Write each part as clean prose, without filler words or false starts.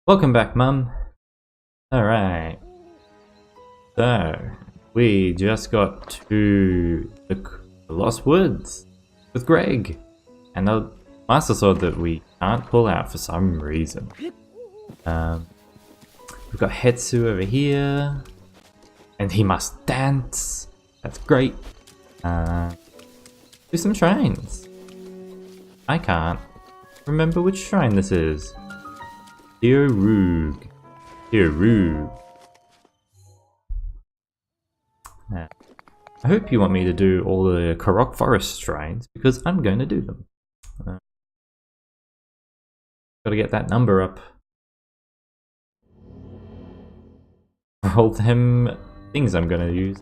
Welcome back, Mum. Alright. So, we just got to the Lost Woods with Greg. And the Master Sword that we can't pull out for some reason. We've got Hetsu over here. And he must dance. That's great. Do some shrines. I can't remember which shrine this is. Hirug. I hope you want me to do all the Korok Forest shrines, because I'm going to do them. Gotta get that number up. All them things I'm gonna use.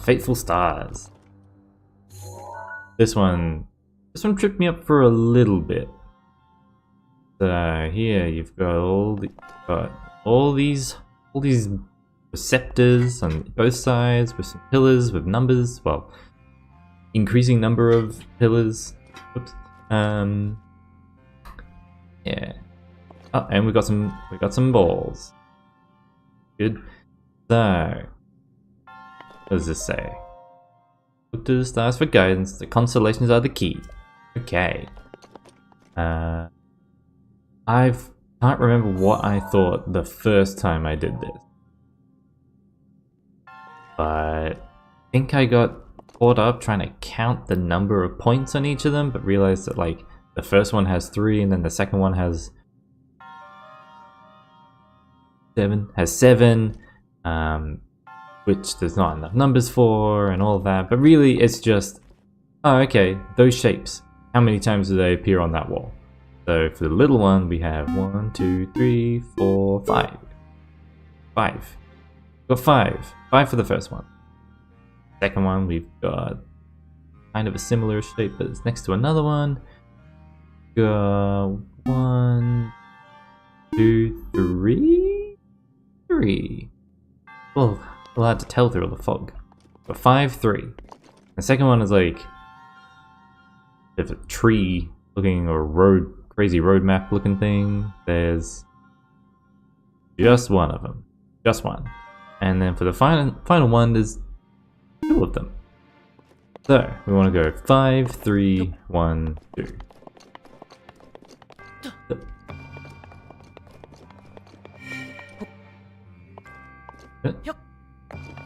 Fateful Stars. This one tripped me up for a little bit. So here you've got all these receptors on both sides with some pillars with numbers. Well, increasing number of pillars. Oops. Yeah. Oh, and we got some balls. Good. So, what does this say? Look to the stars for guidance. The constellations are the key. Okay. I can't remember what I thought the first time I did this. But I think I got caught up trying to count the number of points on each of them, but realized that like the first one has 3 and then the second one has 7, which there's not enough numbers for and all of that. But really it's just, oh okay, those shapes, how many times do they appear on that wall? So for the little one, we have 1, 2, 3, 4, 5. 5. We've got 5. 5 for the first one. Second one, we've got kind of a similar shape, but it's next to another one. We've got 1, 2, 3. 3. Well, hard to tell through all the fog. But 5, 3. The second one is like a bit of a tree looking, or road. Crazy road map looking thing. There's just one of them. Just one. And then for the final one, there's 2 of them. So, we want to go 5, 3, 1, 2.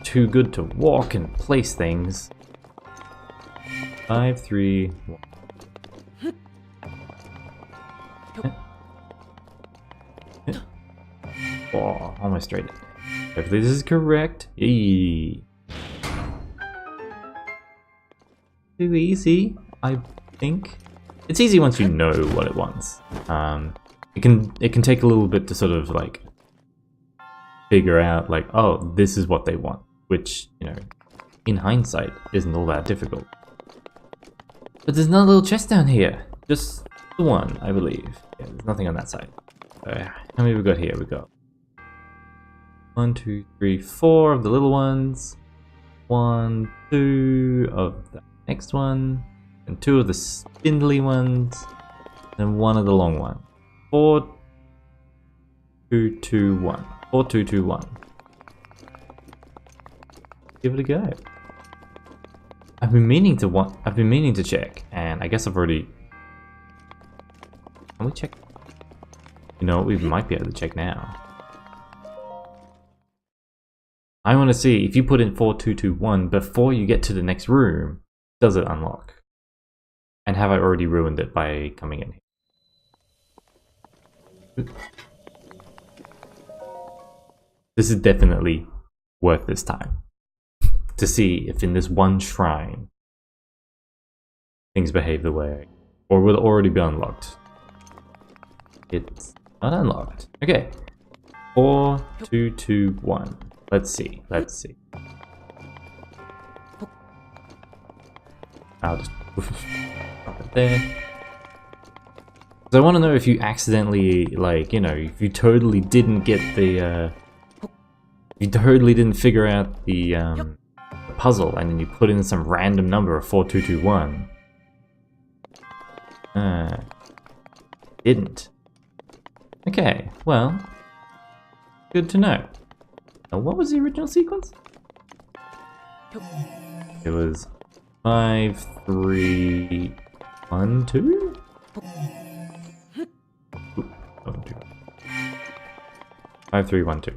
Too good to walk and place things. 5, 3, 1. Oh, almost straight. Hopefully this is correct. Yay. Too easy, I think. It's easy once you know what it wants. It can take a little bit to sort of like figure out like, oh, this is what they want, which, you know, in hindsight isn't all that difficult. But there's another little chest down here. Just the one, I believe. Yeah, there's nothing on that side. How many we got here? We got 1, 2, 3, 4 of the little ones. 1, 2 of the next one. And 2 of the spindly ones. And 1 of the long one. 4, 2, 2, 1. 4, 2, 2, 1. Give it a go. I've been meaning to check, and I guess I've already. Can we check? You know, we might be able to check now. I want to see if you put in 4221 before you get to the next room, does it unlock? And have I already ruined it by coming in here? This is definitely worth this time. To see if in this one shrine things behave the way, or will it already be unlocked? It's not unlocked. Okay. 4, 2, 2, 1. Let's see. I'll just pop it there. So I want to know if you accidentally, like, you know, if you totally didn't get the, you totally didn't figure out the puzzle, and then you put in some random number of 4, 2, 2, 1. Didn't. Okay, well, good to know. Now, what was the original sequence? It was 5, 3, 1, 2? Ooh, 1, 2. 5, 3, 1, 2.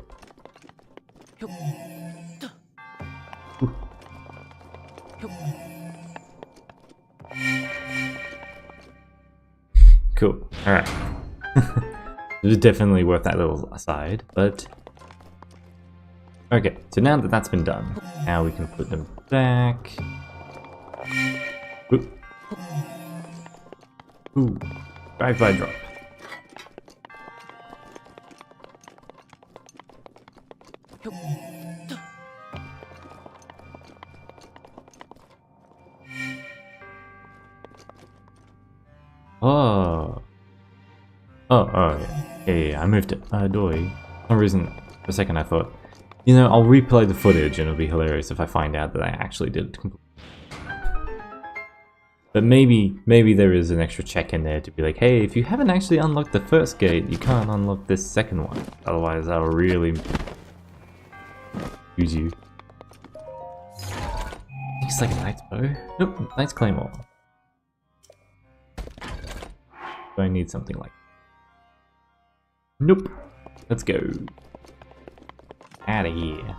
Ooh. Cool. Alright. It was definitely worth that little aside, but... Okay, so now that that's been done, now we can put them back. Ooh. Ooh. Drive-by drop. Oh. Oh, yeah, I moved it. Doy. For some reason, for a second I thought, you know, I'll replay the footage and it'll be hilarious if I find out that I actually did it completely. But maybe there is an extra check in there to be like, hey, if you haven't actually unlocked the first gate, you can't unlock this second one. Otherwise, I'll really use you. Looks like a knight's bow. Nope, knight's claymore. Do I need something like... Nope. Let's go. Out of here.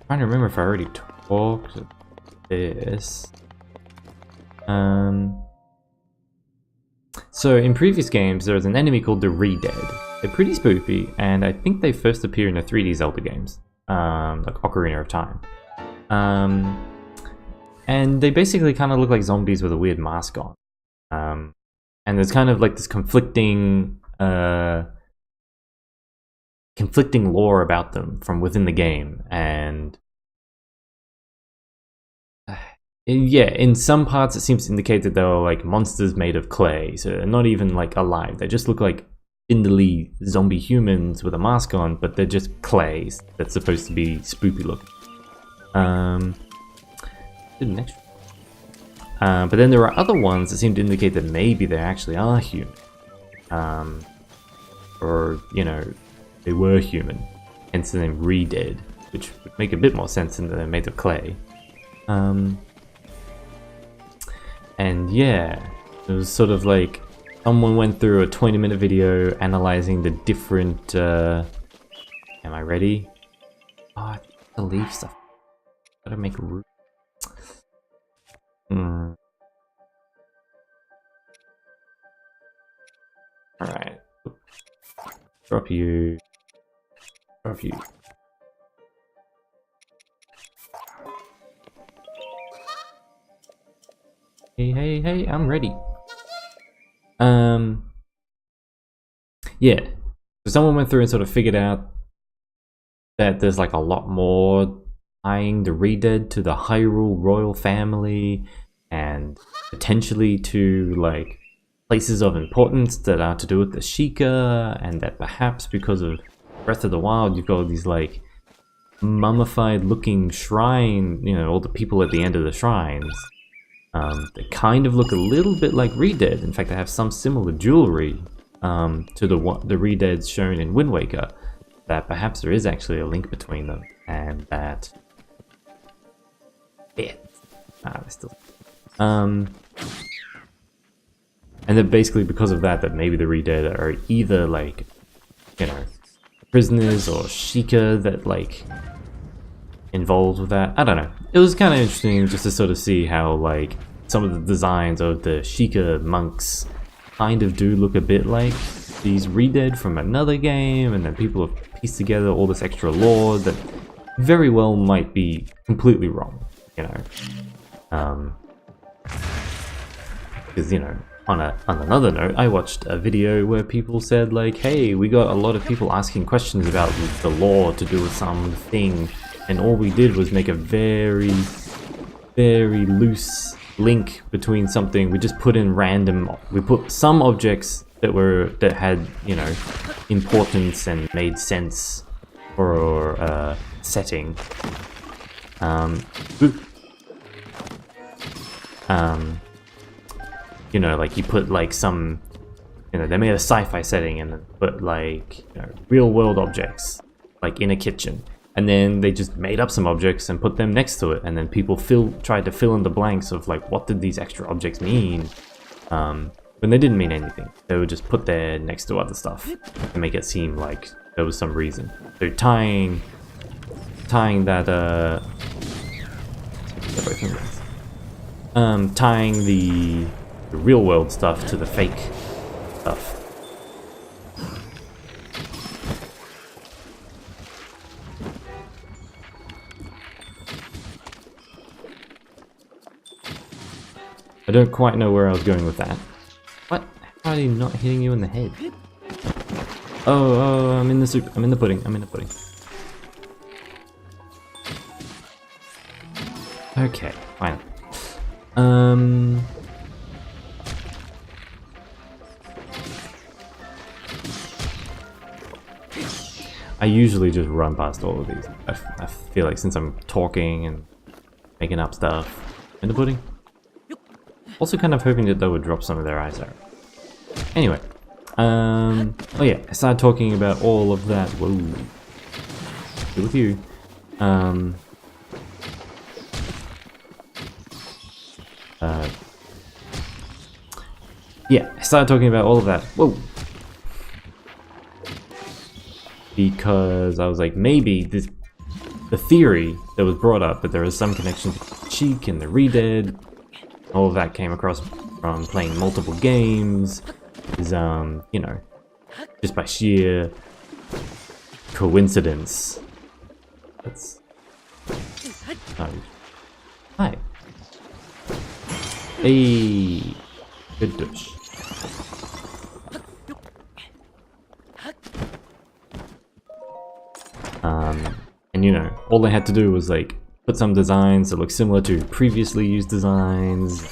Trying to remember if I already talked this. So in previous games, there was an enemy called the Re-Dead. They're pretty spoopy, and I think they first appear in the 3D Zelda games, like Ocarina of Time. And they basically kind of look like zombies with a weird mask on. And there's kind of like this conflicting lore about them from within the game, and yeah, in some parts it seems to indicate that they were like monsters made of clay, so they're not even like alive. They just look like spindly zombie humans with a mask on, but they're just clays that's supposed to be spoopy looking. Next. But then there are other ones that seem to indicate that maybe they actually are human. Or, you know, they were human, hence the name Re-Dead, which would make a bit more sense than they're made of clay. And yeah, it was sort of like someone went through a 20-minute video analyzing the different... am I ready? Oh, the leaf stuff. Gotta make root. Alright. Drop you. Drop you. Hey, I'm ready. Yeah. So someone went through and sort of figured out that there's like a lot more tying the Re-Dead to the Hyrule royal family, and potentially to like places of importance that are to do with the Sheikah, and that perhaps because of Breath of the Wild you've got these like mummified looking shrine, you know, all the people at the end of the shrines. They kind of look a little bit like Re-Dead. In fact, they have some similar jewelry to the Re-Deads shown in Wind Waker, that perhaps there is actually a link between them, and that... Yeah. They're still... And then basically because of that, that maybe the Re-Dead are either like, you know, prisoners or Sheikah that like involved with that. I don't know. It was kind of interesting just to sort of see how like some of the designs of the Sheikah monks kind of do look a bit like these Re-Dead from another game, and then people have pieced together all this extra lore that very well might be completely wrong, you know. Because, you know, on another note, I watched a video where people said like, hey, we got a lot of people asking questions about the lore to do with something, and all we did was make a very, very loose link between something. We just put in we put some objects that had, you know, importance and made sense for setting. You know, like you put like some you know, they made a sci-fi setting and then put like, you know, real world objects like in a kitchen, and then they just made up some objects and put them next to it, and then people tried to fill in the blanks of like, what did these extra objects mean, when they didn't mean anything. They would just put there next to other stuff to make it seem like there was some reason. So tying that tying the real world stuff to the fake stuff. I don't quite know where I was going with that. What? How are you not hitting you in the head? Oh, I'm in the soup. I'm in the pudding. I'm in the pudding. Okay, fine. I usually just run past all of these. I feel like since I'm talking and making up stuff. In the pudding? Also kind of hoping that they would drop some of their eyes out. Anyway. Oh yeah, I started talking about all of that. Whoa. Good with you. Yeah, I started talking about all of that. Whoa. Because I was like, maybe the theory that was brought up that there was some connection to Cheek and the Re-Dead, all of that came across from playing multiple games, is, you know, just by sheer coincidence. That's... Oh. Hi. Hey. Good douche. And you know, all they had to do was like put some designs that look similar to previously used designs,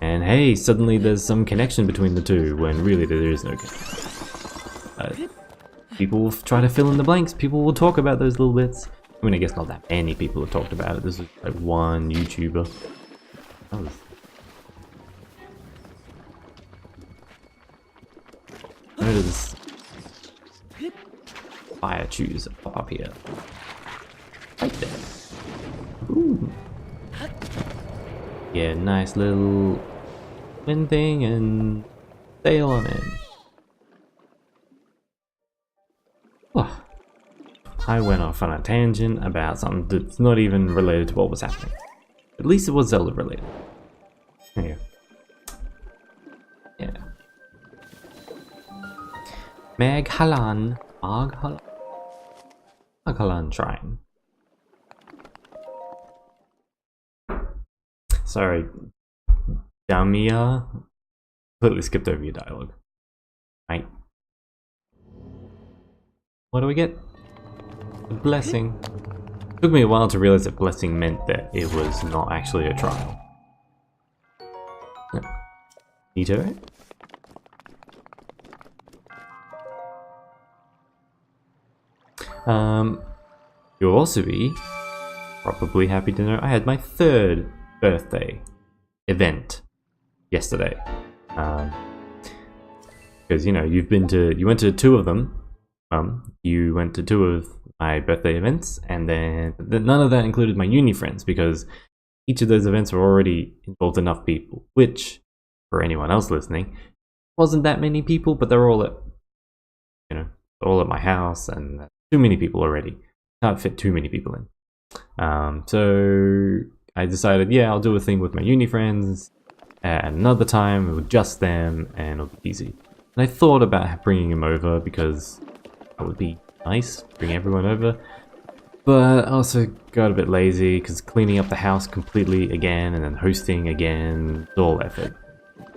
and hey, suddenly there's some connection between the two when really there is no connection. People will try to fill in the blanks. People will talk about those little bits. I mean, I guess not that many people have talked about it. This is like one YouTuber. Oh. Where does fire choose pop up here? Right there. Ooh. Yeah, nice little wind thing and sail on it. Oh. I went off on a tangent about something that's not even related to what was happening. At least it was Zelda related. Yeah. Yeah. Maghalan Shrine. Sorry, Damia. Completely skipped over your dialogue. Right. What do we get? A blessing. Took me a while to realize that blessing meant that it was not actually a trial. Neato. You'll also be probably happy to know I had my 3rd birthday event yesterday. Because you know you went to 2 of them. You went to 2 of my birthday events, and then none of that included my uni friends because each of those events were already involved enough people. Which, for anyone else listening, wasn't that many people, but they're all at my house, and too many people already. Can't fit too many people in. So I decided, yeah, I'll do a thing with my uni friends at another time with just them, and it'll be easy. And I thought about bringing them over because that would be nice, bring everyone over. But I also got a bit lazy because cleaning up the house completely again and then hosting again is all effort.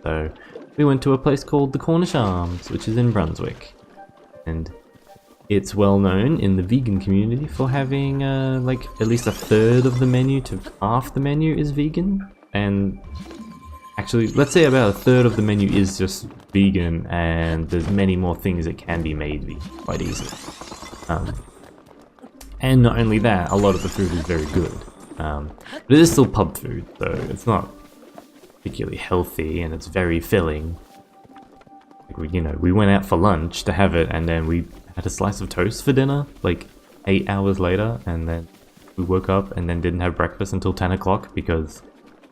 So we went to a place called the Cornish Arms, which is in Brunswick. And it's well known in the vegan community for having like at least 1/3 of the menu to half the menu is vegan, and actually let's say about 1/3 of the menu is just vegan, and there's many more things that can be made vegan quite easily. And not only that, a lot of the food is very good, but it is still pub food, so it's not particularly healthy and it's very filling. you know, we went out for lunch to have it, and then we had a slice of toast for dinner, like 8 hours later, and then we woke up and then didn't have breakfast until 10 o'clock because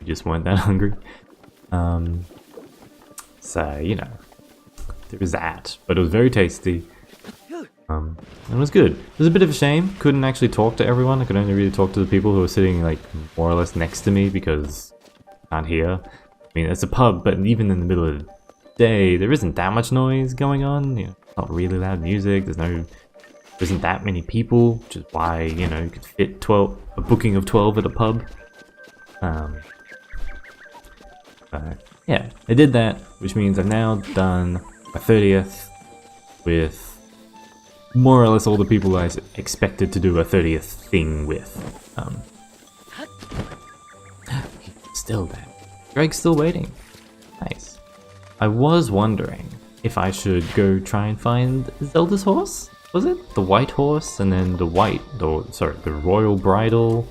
we just weren't that hungry. So, you know, there was that, but it was very tasty. And it was good. It was a bit of a shame. Couldn't actually talk to everyone. I could only really talk to the people who were sitting like more or less next to me because I can't hear. I mean, it's a pub, but even in the middle of the day, there isn't that much noise going on. You know, not really loud music. There isn't that many people, which is why, you know, you could fit a booking of 12 at a pub. So, yeah, I did that, which means I've now done my 30th with more or less all the people I expected to do a 30th thing with. Still there. Greg's still waiting. Nice. I was wondering if I should go try and find Zelda's horse? Was it? The white horse and then the royal bridle.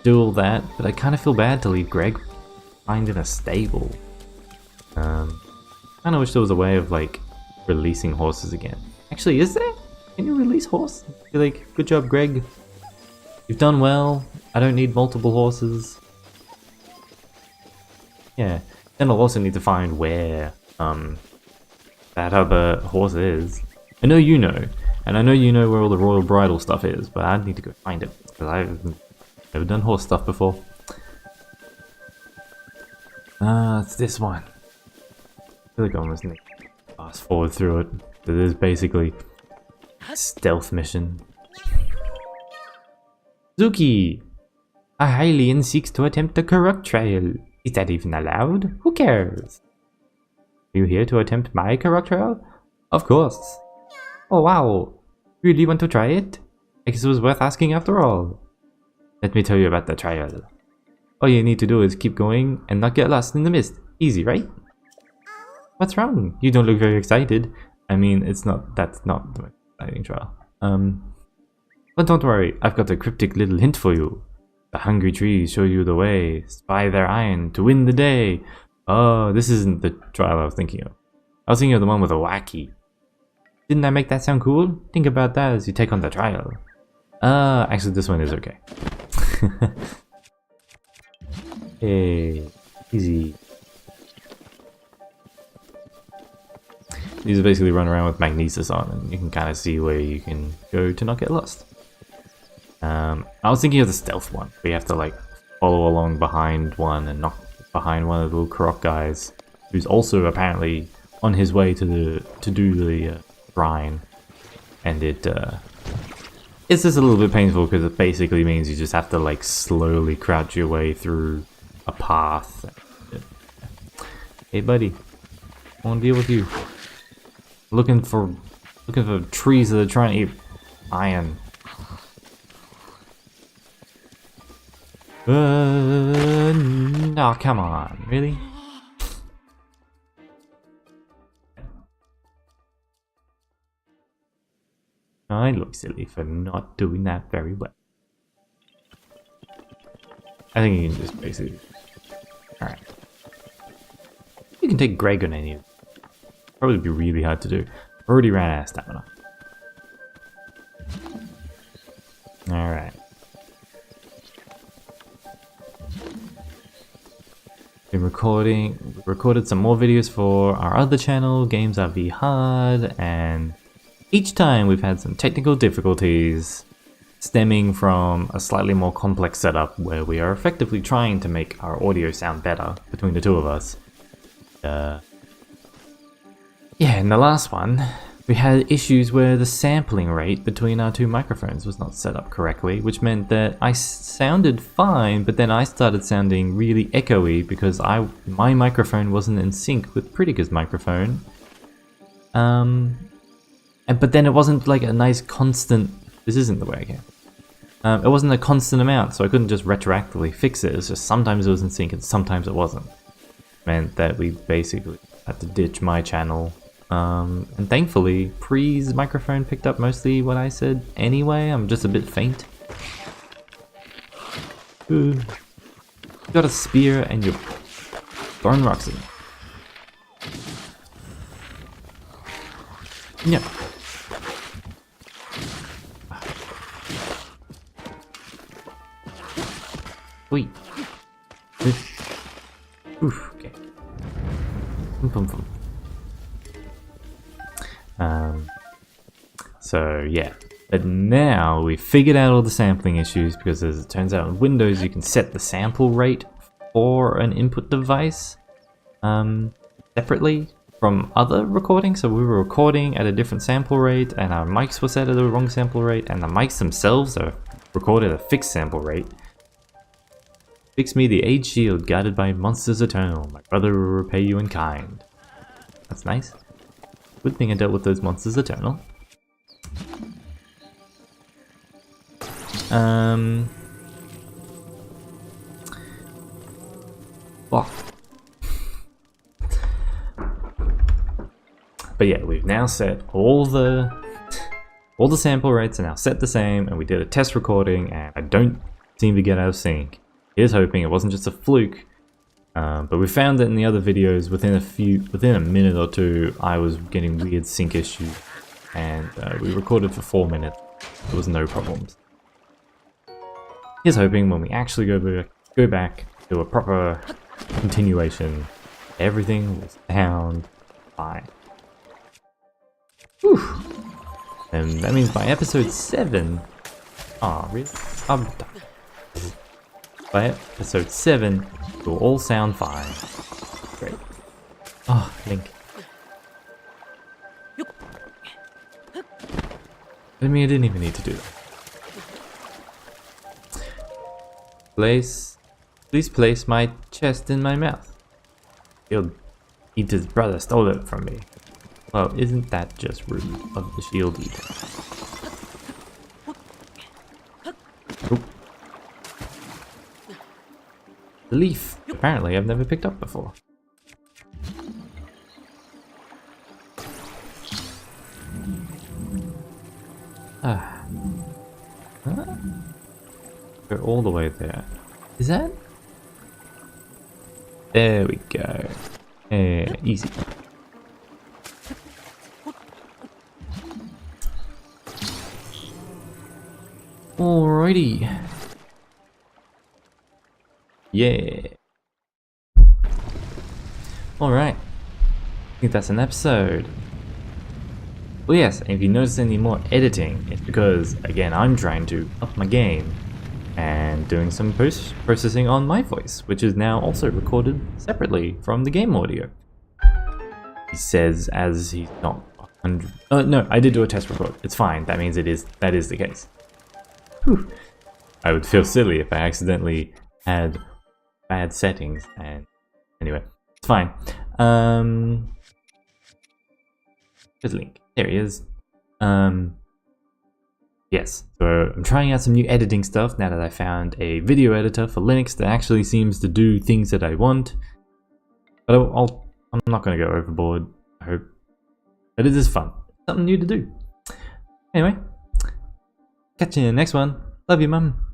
Do all that, but I kind of feel bad to leave Greg behind in a stable. Kind of wish there was a way of like releasing horses again. Actually, is there? Can you release horse? Be like, good job, Greg. You've done well. I don't need multiple horses. Yeah. Then I'll also need to find where that other horse is. I know you know, and I know you know where all the royal bridal stuff is, but I need to go find it because I've never done horse stuff before. It's this one. I feel like I almost need to fast forward through it. It is basically stealth mission. Zuki! A Hylian seeks to attempt the Korok trail. Is that even allowed? Who cares? Are you here to attempt my Korok trail? Of course. Oh wow. Really want to try it? I guess it was worth asking after all. Let me tell you about the trial. All you need to do is keep going and not get lost in the mist. Easy, right? What's wrong? You don't look very excited. I mean, that's not the most exciting trial. But don't worry, I've got a cryptic little hint for you. The hungry trees show you the way. Spy their iron to win the day. Oh, this isn't the trial I was thinking of. I was thinking of the one with a wacky. Didn't I make that sound cool? Think about that as you take on the trial. Actually this one is okay. Hey, easy. These are basically run around with magnesis on, and you can kind of see where you can go to not get lost. I was thinking of the stealth one, where you have to like follow along behind one and not behind one of the little Korok guys, who's also apparently on his way to do the brine, and it's just a little bit painful because it basically means you just have to like slowly crouch your way through a path. Hey buddy, I want to deal with you. Looking for trees that are trying to eat iron. No, come on, really? I look silly for not doing that very well. I think you can just basically... Alright. You can take Greg on any of them. Probably be really hard to do. Already ran out of stamina. Alright. Been recorded some more videos for our other channel, Games RV Hard, and each time we've had some technical difficulties stemming from a slightly more complex setup where we are effectively trying to make our audio sound better between the two of us. Yeah, in the last one, we had issues where the sampling rate between our two microphones was not set up correctly, which meant that I sounded fine, but then I started sounding really echoey because my microphone wasn't in sync with Pretty's microphone. But then it wasn't like a nice constant... This isn't the way I can. It wasn't a constant amount, so I couldn't just retroactively fix it. It's just sometimes it was in sync and sometimes it wasn't. Meant that we basically had to ditch my channel. And thankfully, Pre's microphone picked up mostly what I said anyway. I'm just a bit faint. You got a spear and you're throwing rocks at me. Yeah. Wait. Oof, okay. So yeah, but now we figured out all the sampling issues because as it turns out in Windows you can set the sample rate for an input device separately from other recordings. So we were recording at a different sample rate and our mics were set at the wrong sample rate and the mics themselves are recorded at a fixed sample rate. Fix me the age shield guided by monsters eternal. My brother will repay you in kind. That's nice. Good thing I dealt with those monsters eternal. Well. But yeah, we've now set all the sample rates are now set the same, and we did a test recording, and I don't seem to get out of sync. Here's hoping it wasn't just a fluke, but we found that in the other videos, within a minute or two, I was getting weird sync issues, and we recorded for 4 minutes. There was no problems. Here's hoping when we actually go back to a proper continuation, everything will sound fine. Whew. And that means by episode 7, really? I'm done. By episode 7, it will all sound fine. Great. Oh, Link. I mean, I didn't even need to do that. Please place my chest in my mouth. Shield Eater's brother stole it from me. Well, isn't that just rude of the Shield Eater? Oop. The leaf. Apparently I've never picked up before. Huh? Go all the way there. Is that? There we go. Easy. Alrighty. Yeah. Alright. I think that's an episode. Well, yes, and if you notice any more editing, it's because, again, I'm trying to up my game and doing some post-processing on my voice, which is now also recorded separately from the game audio. He says as he's not 100... no, I did do a test record. It's fine. That means that is the case. Whew. I would feel silly if I accidentally had bad settings, and anyway, it's fine. There's Link. There he is. Yes, so I'm trying out some new editing stuff now that I found a video editor for Linux that actually seems to do things that I want. But I'm not going to go overboard, I hope. But it is fun. Something new to do. Anyway, catch you in the next one. Love you, Mum.